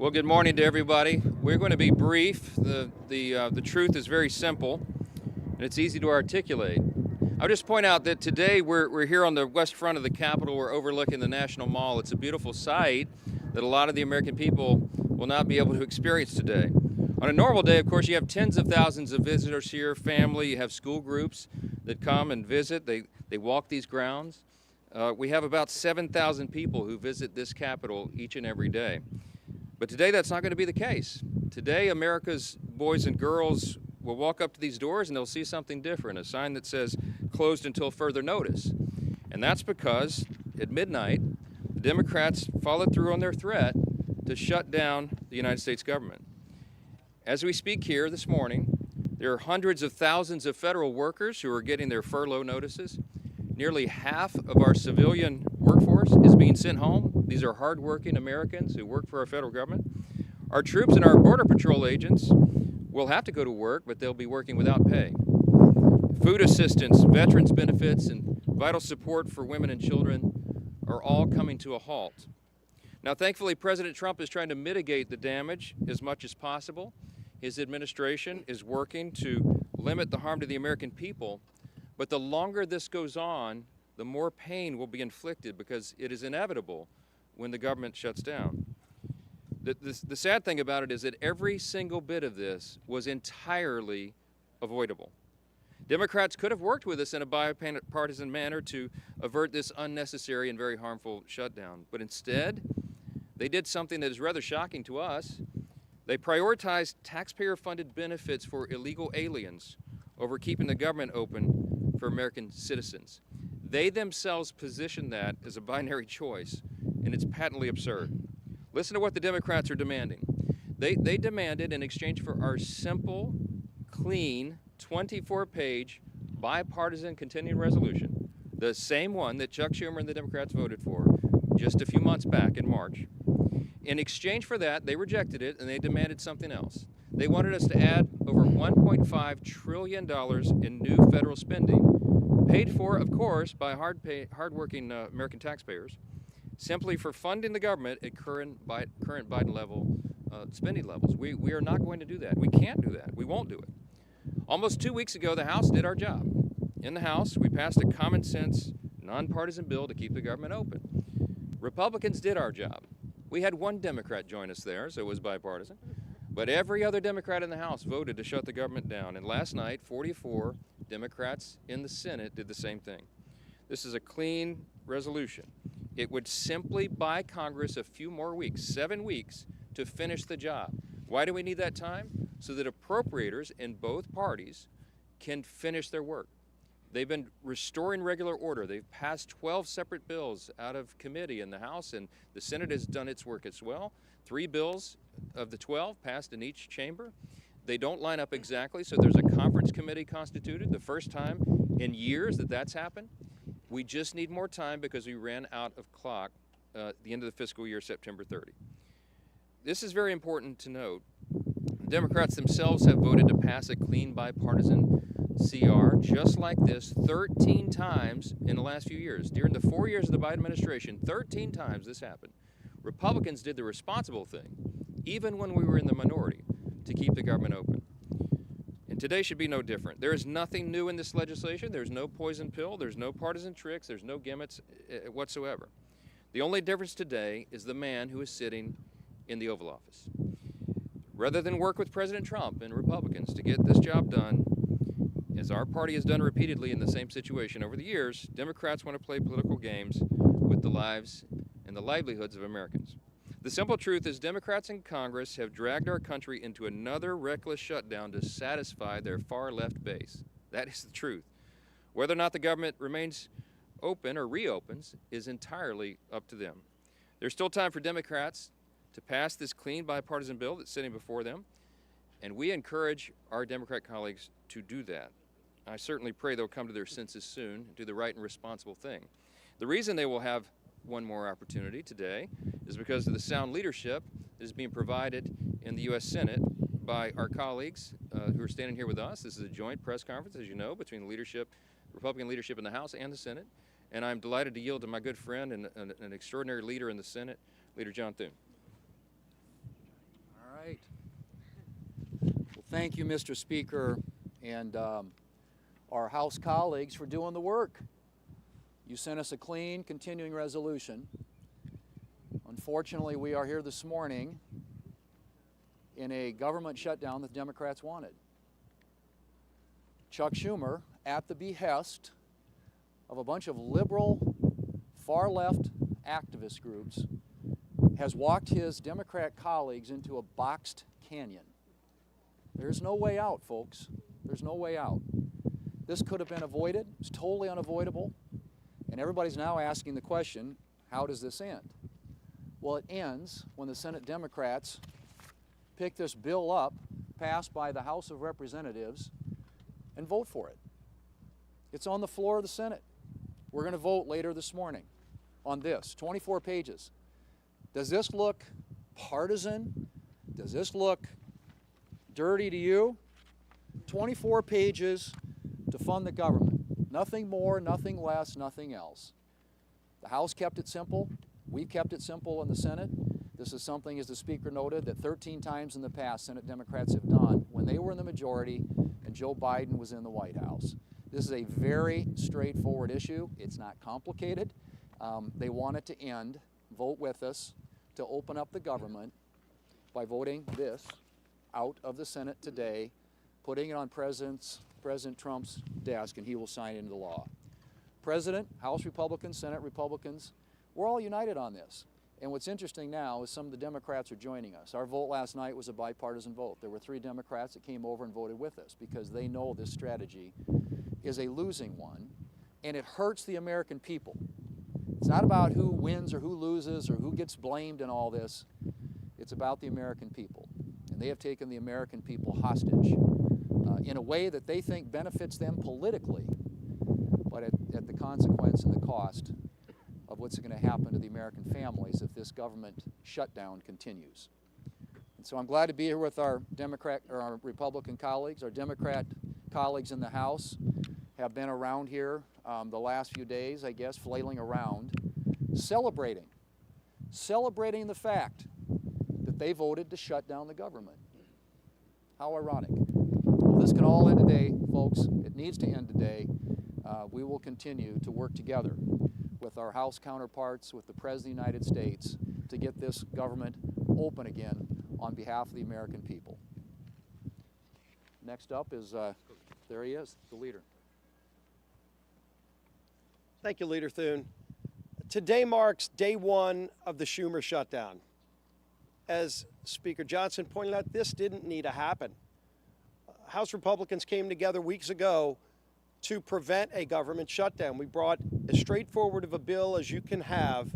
Well, good morning to everybody. We're going to be brief. The truth is very simple, and it's easy to articulate. I'll just point out that today we're here on the west front of the Capitol. We're overlooking the National Mall. It's a beautiful sight that a lot of the American people will not be able to experience today. On a normal day, of course, you have tens of thousands of visitors here, family, you have school groups that come and visit. They walk these grounds. We have about 7,000 people who visit this Capitol each and every day. But today that's not going to be the case. Today America's boys and girls will walk up to these doors and they'll see something different, a sign that says closed until further notice. And that's because at midnight, the Democrats followed through on their threat to shut down the United States government. As we speak here this morning, there are hundreds of thousands of federal workers who are getting their furlough notices. Nearly half of our civilian workforce is being sent home. These are hardworking Americans who work for our federal government. Our troops and our Border Patrol agents will have to go to work, but they'll be working without pay. Food assistance, veterans benefits, and vital support for women and children are all coming to a halt. Now, thankfully, President Trump is trying to mitigate the damage as much as possible. His administration is working to limit the harm to the American people. But the longer this goes on, the more pain will be inflicted because it is inevitable when the government shuts down. The sad thing about it is that every single bit of this was entirely avoidable. Democrats could have worked with us in a bipartisan manner to avert this unnecessary and very harmful shutdown. But instead, they did something that is rather shocking to us. They prioritized taxpayer-funded benefits for illegal aliens over keeping the government open for American citizens. They themselves position that as a binary choice, and it's patently absurd. Listen to what the Democrats are demanding. They demanded, in exchange for our simple, clean, 24-page bipartisan continuing resolution, the same one that Chuck Schumer and the Democrats voted for just a few months back in March. In exchange for that, they rejected it, and they demanded something else. They wanted us to add over $1.5 trillion in new federal spending, paid for, of course, by hardworking American taxpayers, simply for funding the government at current Biden level spending levels. We are not going to do that. We can't do that. We won't do it. Almost 2 weeks ago, the House did our job. In the House, we passed a common sense, nonpartisan bill to keep the government open. Republicans did our job. We had one Democrat join us there, so it was bipartisan. But every other Democrat in the House voted to shut the government down. And last night, 44 Democrats in the Senate did the same thing. This is a clean resolution. It would simply buy Congress a few more weeks, 7 weeks, to finish the job. Why do we need that time? So that appropriators in both parties can finish their work. They've been restoring regular order. They've passed 12 separate bills out of committee in the House, and the Senate has done its work as well. 3 bills of the 12 passed in each chamber. They don't line up exactly, so there's a conference committee constituted, the first time in years that that's happened. We just need more time because we ran out of clock at the end of the fiscal year, September 30. This is very important to note. The Democrats themselves have voted to pass a clean bipartisan CR just like this 13 times in the last few years. During the 4 years of the Biden administration, 13 times this happened. Republicans did the responsible thing, even when we were in the minority, to keep the government open. And today should be no different. There is nothing new in this legislation. There's no poison pill. There's no partisan tricks. There's no gimmicks whatsoever. The only difference today is the man who is sitting in the Oval Office. Rather than work with President Trump and Republicans to get this job done, as our party has done repeatedly in the same situation over the years, Democrats want to play political games with the lives and the livelihoods of Americans. The simple truth is Democrats in Congress have dragged our country into another reckless shutdown to satisfy their far-left base. That is the truth. Whether or not the government remains open or reopens is entirely up to them. There's still time for Democrats to pass this clean bipartisan bill that's sitting before them, and we encourage our Democrat colleagues to do that. I certainly pray they'll come to their senses soon and do the right and responsible thing. The reason they will have one more opportunity today is because of the sound leadership that is being provided in the U.S. Senate by our colleagues who are standing here with us. This is a joint press conference, as you know, between the leadership, Republican leadership in the House and the Senate. And I'm delighted to yield to my good friend and an extraordinary leader in the Senate, Leader John Thune. Thank you, Mr. Speaker, and our House colleagues for doing the work. You sent us a clean, continuing resolution. Unfortunately, we are here this morning in a government shutdown that the Democrats wanted. Chuck Schumer, at the behest of a bunch of liberal, far-left activist groups, has walked his Democrat colleagues into a boxed canyon. There's no way out, folks. There's no way out. This could have been avoided. It's totally unavoidable. And everybody's now asking the question, how does this end? Well, it ends when the Senate Democrats pick this bill up, passed by the House of Representatives, and vote for it. It's on the floor of the Senate. We're going to vote later this morning on this, 24 pages. Does this look partisan? Does this look dirty to you? 24 pages to fund the government. Nothing more, nothing less, nothing else. The House kept it simple. We kept it simple in the Senate. This is something, as the Speaker noted, that 13 times in the past Senate Democrats have done when they were in the majority and Joe Biden was in the White House. This is a very straightforward issue. It's not complicated. They want it to end. Vote with us to open up the government by voting this out of the Senate today, putting it on President Trump's desk, and he will sign it into law. President, House Republicans, Senate Republicans, we're all united on this. And what's interesting now is some of the Democrats are joining us. Our vote last night was a bipartisan vote. There were 3 Democrats that came over and voted with us because they know this strategy is a losing one, and it hurts the American people. It's not about who wins or who loses or who gets blamed in all this. It's about the American people. And they have taken the American people hostage in a way that they think benefits them politically, but at the consequence and the cost of what's going to happen to the American families if this government shutdown continues. And so I'm glad to be here with our Republican colleagues. Our Democrat colleagues in the House have been around here the last few days, I guess, flailing around, celebrating the fact that they voted to shut down the government. How ironic. Well, this can all end today, folks. It needs to end today. We will continue to work together with our House counterparts, with the President of the United States, to get this government open again on behalf of the American people. Next up is, there he is, the leader. Thank you, Leader Thune. Today marks day 1 of the Schumer shutdown. As Speaker Johnson pointed out, this didn't need to happen. House Republicans came together weeks ago to prevent a government shutdown. We brought as straightforward of a bill as you can have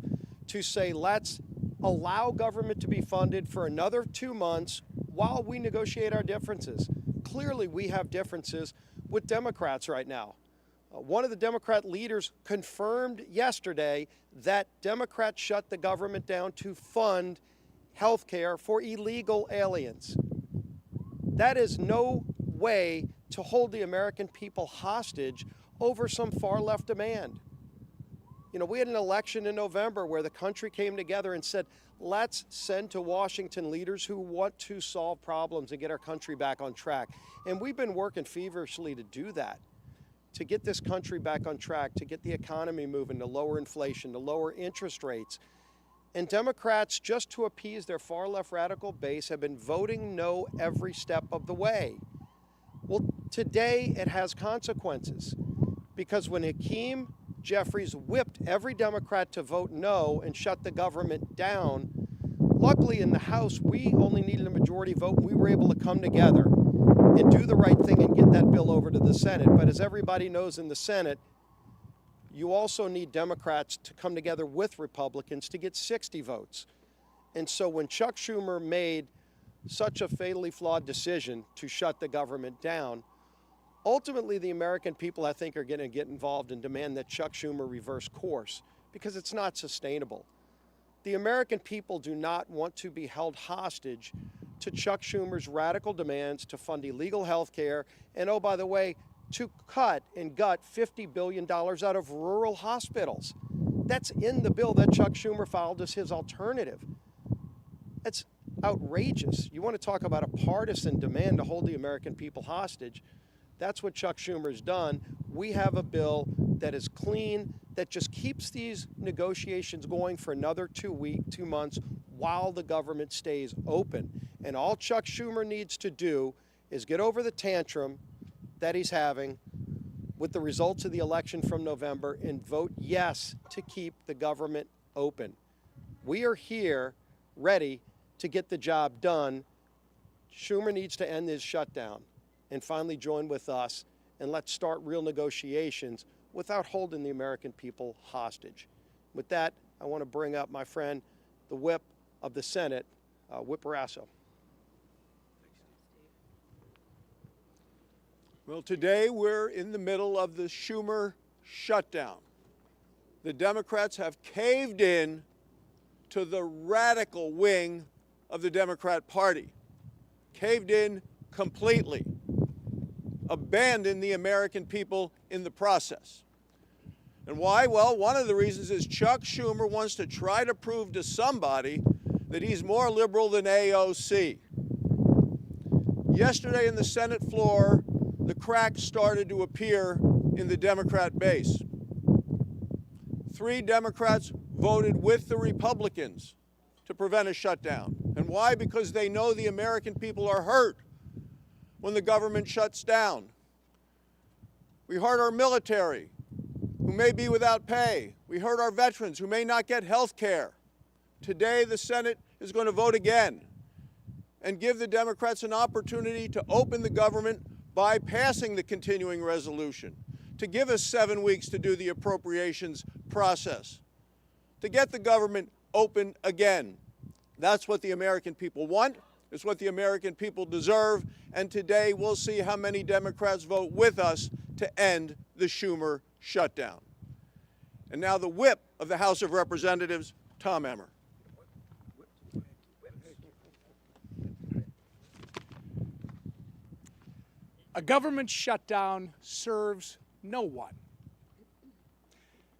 to say, let's allow government to be funded for another 2 months while we negotiate our differences. Clearly, we have differences with Democrats right now. One of the Democrat leaders confirmed yesterday that Democrats shut the government down to fund health care for illegal aliens. That is no way to hold the American people hostage over some far-left demand. You know, we had an election in November where the country came together and said, let's send to Washington leaders who want to solve problems and get our country back on track. And we've been working feverishly to do that, to get this country back on track, to get the economy moving, to lower inflation, to lower interest rates. And Democrats, just to appease their far-left radical base, have been voting no every step of the way. Well, today it has consequences, because when Hakeem Jeffries whipped every Democrat to vote no and shut the government down, luckily in the House we only needed a majority vote, and we were able to come together and do the right thing and get that bill over to the Senate. But as everybody knows, in the Senate, you also need Democrats to come together with Republicans to get 60 votes. And so when Chuck Schumer made such a fatally flawed decision to shut the government down, ultimately the American people, I think, are going to get involved and demand that Chuck Schumer reverse course, because it's not sustainable. The American people do not want to be held hostage to Chuck Schumer's radical demands to fund illegal health care and, oh, by the way, to cut and gut $50 billion out of rural hospitals. That's in the bill that Chuck Schumer filed as his alternative. It's outrageous. You want to talk about a partisan demand to hold the American people hostage. That's what Chuck Schumer's done. We have a bill that is clean, that just keeps these negotiations going for another 2 months while the government stays open. And all Chuck Schumer needs to do is get over the tantrum that he's having with the results of the election from November and vote yes to keep the government open. We are here ready to get the job done. Schumer needs to end his shutdown and finally join with us, and let's start real negotiations without holding the American people hostage. With that, I want to bring up my friend, the whip of the Senate, Whip Barrasso. Well, today we're in the middle of the Schumer shutdown. The Democrats have caved in to the radical wing of the Democrat Party, caved in completely, abandoned the American people in the process. And why? Well, one of the reasons is Chuck Schumer wants to try to prove to somebody that he's more liberal than AOC. Yesterday in the Senate floor, the cracks started to appear in the Democrat base. 3 Democrats voted with the Republicans to prevent a shutdown. And why? Because they know the American people are hurt when the government shuts down. We hurt our military, who may be without pay. We hurt our veterans, who may not get health care. Today, the Senate is going to vote again and give the Democrats an opportunity to open the government by passing the continuing resolution, to give us 7 weeks to do the appropriations process, to get the government open again. That's what the American people want. It's what the American people deserve. And today we'll see how many Democrats vote with us to end the Schumer shutdown. And now the whip of the House of Representatives, Tom Emmer. A government shutdown serves no one.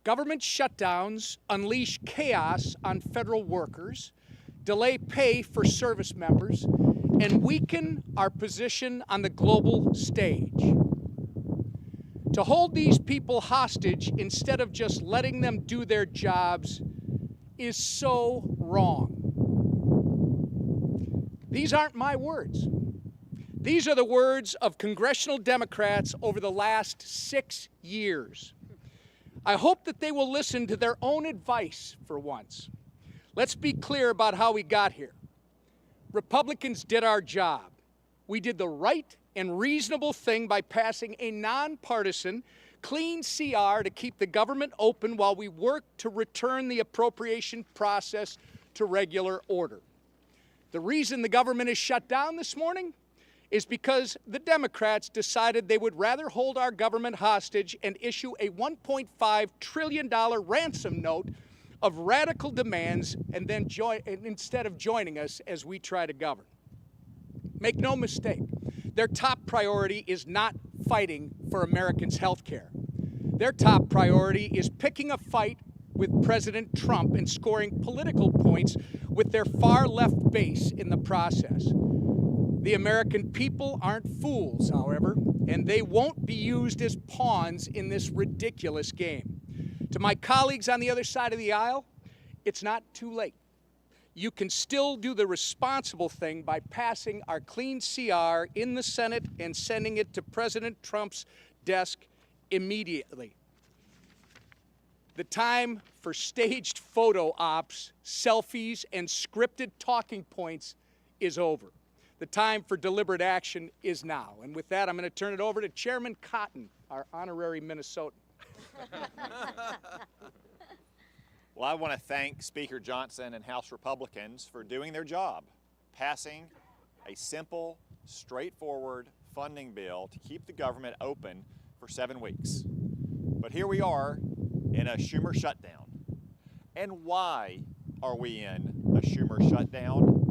Government shutdowns unleash chaos on federal workers, delay pay for service members, and weaken our position on the global stage. To hold these people hostage instead of just letting them do their jobs is so wrong. These aren't my words. These are the words of congressional Democrats over the last 6 years. I hope that they will listen to their own advice for once. Let's be clear about how we got here. Republicans did our job. We did the right and reasonable thing by passing a nonpartisan, clean CR to keep the government open while we work to return the appropriation process to regular order. The reason the government is shut down this morning is because the Democrats decided they would rather hold our government hostage and issue a $1.5 trillion ransom note of radical demands and then instead of joining us as we try to govern. Make no mistake, their top priority is not fighting for Americans' health care. Their top priority is picking a fight with President Trump and scoring political points with their far-left base in the process. The American people aren't fools, however, and they won't be used as pawns in this ridiculous game. To my colleagues on the other side of the aisle, it's not too late. You can still do the responsible thing by passing our clean CR in the Senate and sending it to President Trump's desk immediately. The time for staged photo ops, selfies, and scripted talking points is over. The time for deliberate action is now. And with that, I'm going to turn it over to Chairman Cotton, our honorary Minnesotan. Well, I want to thank Speaker Johnson and House Republicans for doing their job, passing a simple, straightforward funding bill to keep the government open for 7 weeks. But here we are in a Schumer shutdown. And why are we in a Schumer shutdown?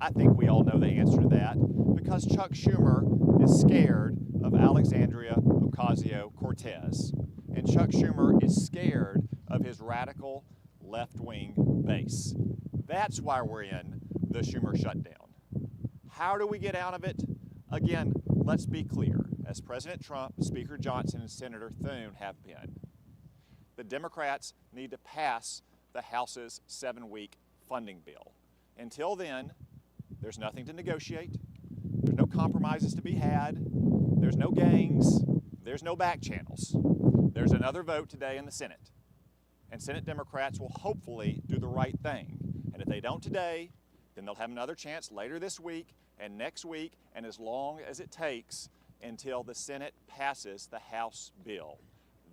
I think we all know the answer to that, because Chuck Schumer is scared of Alexandria Ocasio-Cortez. And Chuck Schumer is scared of his radical left-wing base. That's why we're in the Schumer shutdown. How do we get out of it? Again, let's be clear. As President Trump, Speaker Johnson, and Senator Thune have been, the Democrats need to pass the House's 7-week funding bill. Until then, there's nothing to negotiate. There's no compromises to be had. There's no gangs. There's no back channels. There's another vote today in the Senate. And Senate Democrats will hopefully do the right thing. And if they don't today, then they'll have another chance later this week and next week, and as long as it takes until the Senate passes the House bill.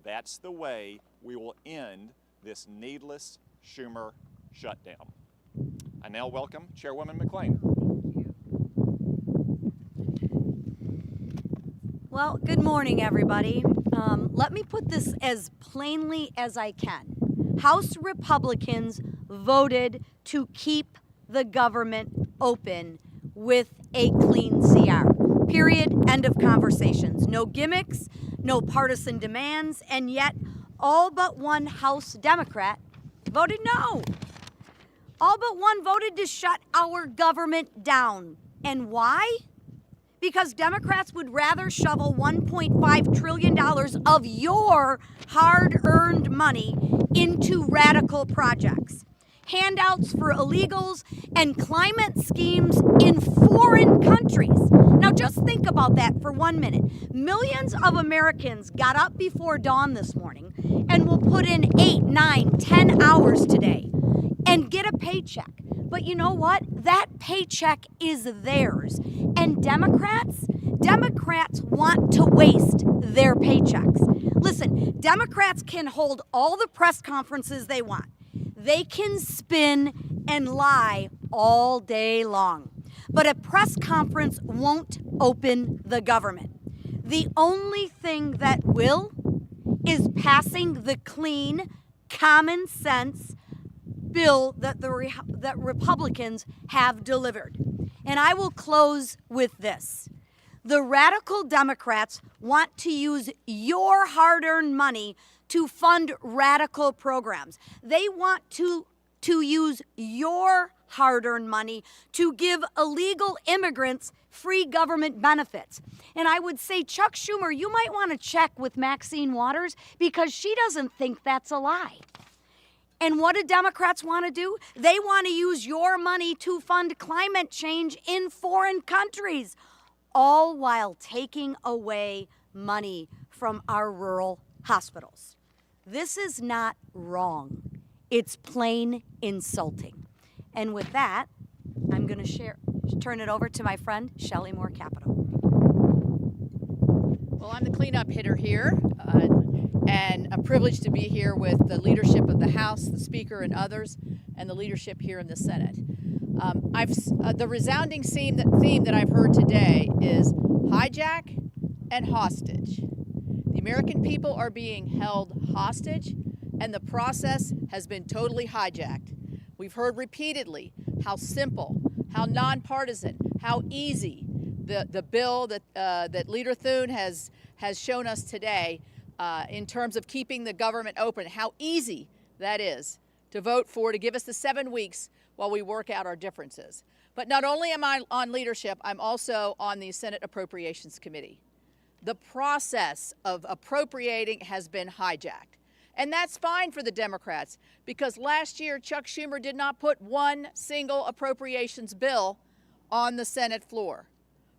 That's the way we will end this needless Schumer shutdown. I now welcome Chairwoman McClain. Well, good morning, everybody. Let me put this as plainly as I can. House Republicans voted to keep the government open with a clean CR. Period. End of conversations. No gimmicks, no partisan demands, and yet all but one House Democrat voted no. All but one voted to shut our government down. And why? Because Democrats would rather shovel $1.5 trillion of your hard-earned money into radical projects. Handouts for illegals and climate schemes in foreign countries. Now just think about that for 1 minute. Millions of Americans got up before dawn this morning and will put in 8, 9, 10 hours today and get a paycheck. But you know what? That paycheck is theirs. And Democrats want to waste their paychecks. Listen, Democrats can hold all the press conferences they want. They can spin and lie all day long. But a press conference won't open the government. The only thing that will is passing the clean, common sense bill that that Republicans have delivered. And I will close with this. The radical Democrats want to use your hard-earned money to fund radical programs. They want to use your hard-earned money to give illegal immigrants free government benefits. And I would say, Chuck Schumer, you might want to check with Maxine Waters because she doesn't think that's a lie. And what do Democrats want to do? They want to use your money to fund climate change in foreign countries, all while taking away money from our rural hospitals. This is not wrong. It's plain insulting. And with that, I'm going to turn it over to my friend, Shelley Moore Capito. Well, I'm the cleanup hitter here, and a privilege to be here with the leadership of the House, the Speaker, and others, and the leadership here in the Senate. The resounding theme that I've heard today is hijack and hostage. The American people are being held hostage, and the process has been totally hijacked. We've heard repeatedly how simple, how nonpartisan, how easy the bill that Leader Thune has shown us today in terms of keeping the government open, how easy that is to vote for, to give us the 7 weeks while we work out our differences. But not only am I on leadership, I'm also on the Senate Appropriations Committee. The process of appropriating has been hijacked. And that's fine for the Democrats, because last year Chuck Schumer did not put one single appropriations bill on the Senate floor.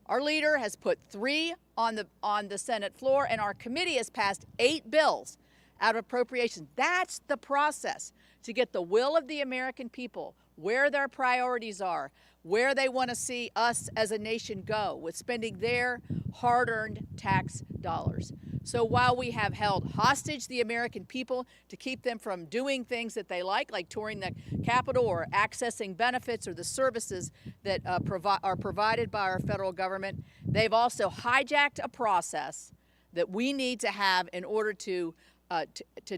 Our leader has put 3 on the Senate floor, and our committee has passed 8 bills out of appropriations. That's the process to get the will of the American people, where their priorities are, where they want to see us as a nation go with spending their hard-earned tax dollars. So while we have held hostage the American people to keep them from doing things that they like touring the Capitol or accessing benefits or the services that are provided by our federal government, they've also hijacked a process that we need to have in order to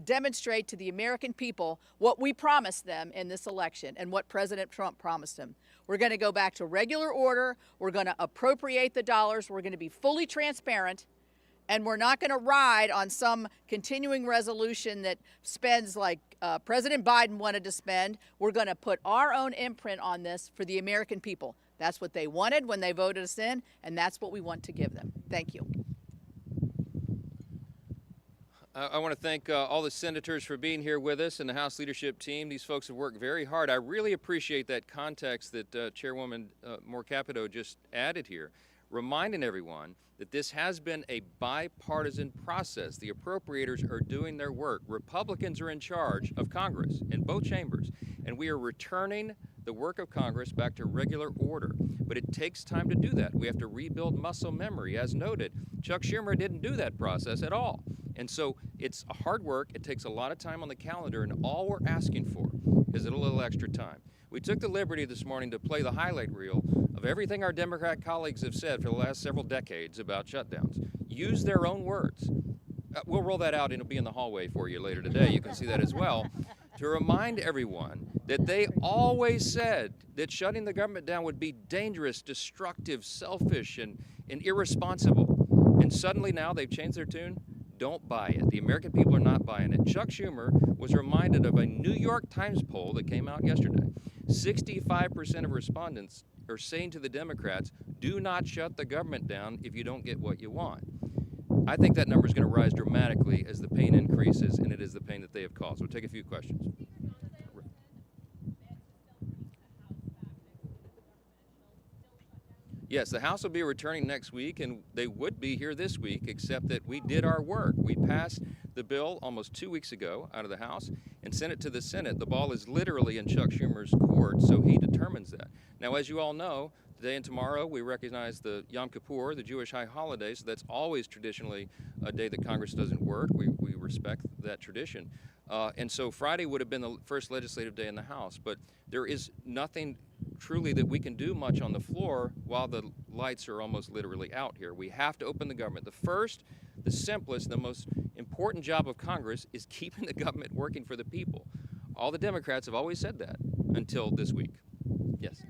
demonstrate to the American people what we promised them in this election and what President Trump promised them. We're going to go back to regular order. We're going to appropriate the dollars. We're going to be fully transparent. And we're not going to ride on some continuing resolution that spends like President Biden wanted to spend. We're going to put our own imprint on this for the American people. That's what they wanted when they voted us in, and that's what we want to give them. Thank you. I want to thank all the senators for being here with us and the House leadership team. These folks have worked very hard. I really appreciate that context that Chairwoman Moore Capito just added here, reminding everyone that this has been a bipartisan process. The appropriators are doing their work. Republicans are in charge of Congress in both chambers, and we are returning the work of Congress back to regular order. But it takes time to do that. We have to rebuild muscle memory. As noted, Chuck Schumer didn't do that process at all. And so it's hard work. It takes a lot of time on the calendar, and all we're asking for is a little extra time. We took the liberty this morning to play the highlight reel of everything our Democrat colleagues have said for the last several decades about shutdowns. Use their own words. We'll roll that out, and it'll be in the hallway for you later today. You can see that as well. To remind everyone that they always said that shutting the government down would be dangerous, destructive, selfish, and irresponsible. And suddenly now they've changed their tune. Don't buy it. The American people are not buying it. Chuck Schumer was reminded of a New York Times poll that came out yesterday. 65% of respondents are saying to the Democrats, do not shut the government down if you don't get what you want. I think that number is going to rise dramatically as the pain increases, and it is the pain that they have caused. We'll take a few questions. Yes, the House will be returning next week, and they would be here this week, except that we did our work. We passed the bill almost 2 weeks ago out of the House and sent it to the Senate. The ball is literally in Chuck Schumer's court, so he determines that. Now, as you all know, today and tomorrow we recognize the Yom Kippur, the Jewish high holiday, so that's always traditionally a day that Congress doesn't work. We respect that tradition. And so Friday would have been the first legislative day in the House, but there is nothing truly that we can do much on the floor while the lights are almost literally out here. We have to open the government. The first, the simplest, the most important job of Congress is keeping the government working for the people. All the Democrats have always said that until this week. Yes.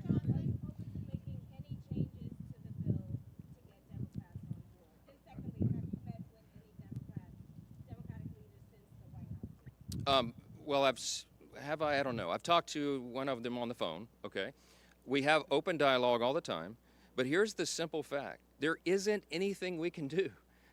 Well, I don't know. I've talked to one of them on the phone, okay? We have open dialogue all the time, but here's the simple fact. There isn't anything we can do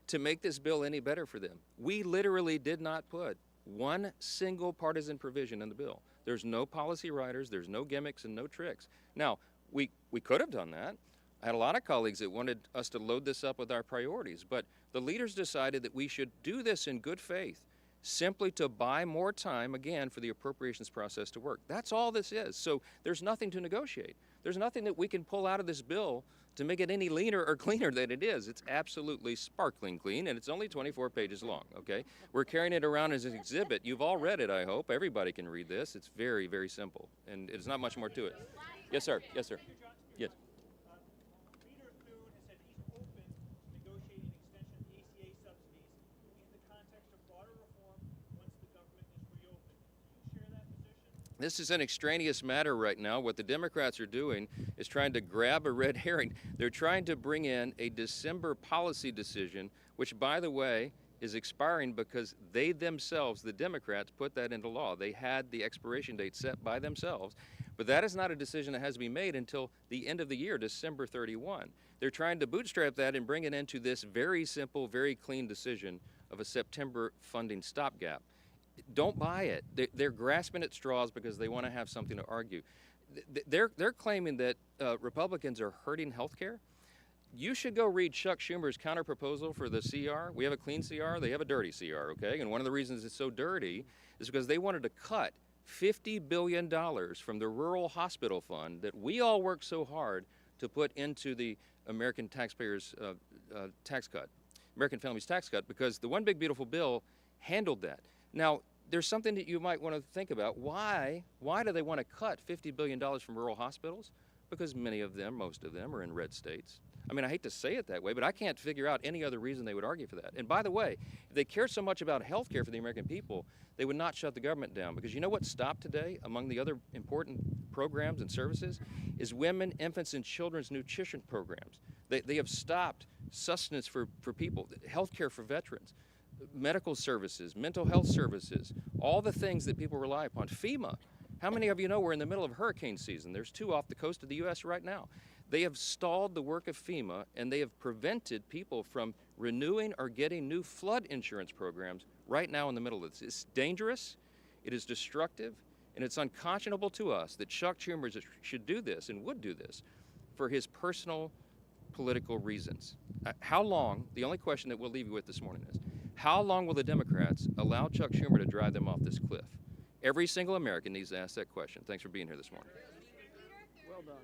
to make this bill any better for them. We literally did not put one single partisan provision in the bill. There's no policy writers, there's no gimmicks and no tricks. Now, we could have done that. I had a lot of colleagues that wanted us to load this up with our priorities, but the leaders decided that we should do this in good faith, simply to buy more time, again, for the appropriations process to work. That's all this is. So there's nothing to negotiate. There's nothing that we can pull out of this bill to make it any leaner or cleaner than it is. It's absolutely sparkling clean, and it's only 24 pages long, okay? We're carrying it around as an exhibit. You've all read it, I hope. Everybody can read this. It's very, very simple, and there's not much more to it. Yes, sir. Yes, sir. Yes. Leader Thune has said he's open to negotiating an extension of the ACA subsidies in the context of broader reform once the government is reopened. Do you share that position? This is an extraneous matter right now. What the Democrats are doing is trying to grab a red herring. They're trying to bring in a December policy decision, which, by the way, is expiring because they themselves, the Democrats, put that into law. They had the expiration date set by themselves. But that is not a decision that has to be made until the end of the year, December 31. They're trying to bootstrap that and bring it into this very simple, very clean decision of a September funding stopgap. Don't buy it. They're grasping at straws because they want to have something to argue. They're claiming that Republicans are hurting health care. You should go read Chuck Schumer's counterproposal for the CR. We have a clean CR. They have a dirty CR, okay? And one of the reasons it's so dirty is because they wanted to cut $50 billion from the Rural Hospital Fund that we all worked so hard to put into the American taxpayers' tax cut, American families' tax cut, because the One Big Beautiful Bill handled that. Now, there's something that you might want to think about. Why do they want to cut $50 billion from rural hospitals? Because many of them, most of them, are in red states. I mean, I hate to say it that way, but I can't figure out any other reason they would argue for that. And by the way, if they care so much about health care for the American people, they would not shut the government down. Because you know what stopped today, among the other important programs and services, is women, infants, and children's nutrition programs. They have stopped sustenance for people, health care for veterans, medical services, mental health services, all the things that people rely upon. FEMA. How many of you know we're in the middle of hurricane season? There's 2 off the coast of the U.S. right now. They have stalled the work of FEMA, and they have prevented people from renewing or getting new flood insurance programs right now in the middle of this. It's dangerous, it is destructive, and it's unconscionable to us that Chuck Schumer should do this and would do this for his personal political reasons. How long, the only question that we'll leave you with this morning is, how long will the Democrats allow Chuck Schumer to drive them off this cliff? Every single American needs to ask that question. Thanks for being here this morning. Well done.